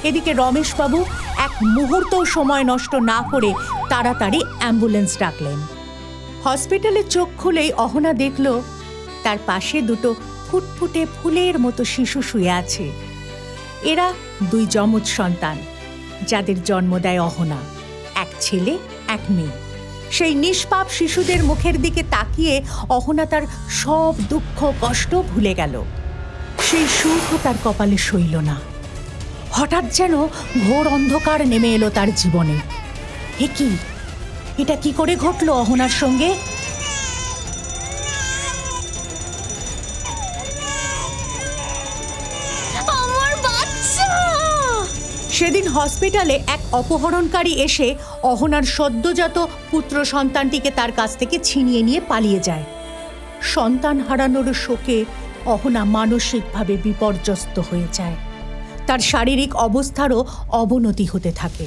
এদিকে রমেশবাবু এক মুহূর্ত সময় নষ্ট না করে তাড়াতাড়ি অ্যাম্বুলেন্স ডাকলেন। হসপিটালে চোখ খুলেই অহনা দেখল তার পাশে দুটো ফুটফুটে ফুলের মতো শিশু শুয়ে আছে। এরা দুই যমজ সন্তান, যাদের জন্ম দেয় অহনা, এক ছেলে এক মেয়ে। সেই নিষ্পাপ শিশুদের মুখের দিকে তাকিয়ে অহনা তার সব দুঃখ কষ্ট ভুলে গেল। সেই সুখও তার কপালে সইল না। হঠাৎ যেন ঘোর অন্ধকার নেমে এলো তার জীবনে। এটা কি করে ঘটলো অহনার সঙ্গে? সেদিন হসপিটালে এক অপহরণকারী এসে অহনার সদ্যজাত পুত্র সন্তানটিকে তার কাছ থেকে ছিনিয়ে নিয়ে পালিয়ে যায়। সন্তান হারানোর শোকে অহনা মানসিকভাবে বিপর্যস্ত হয়ে যায়। তার শারীরিক অবস্থারও অবনতি হতে থাকে।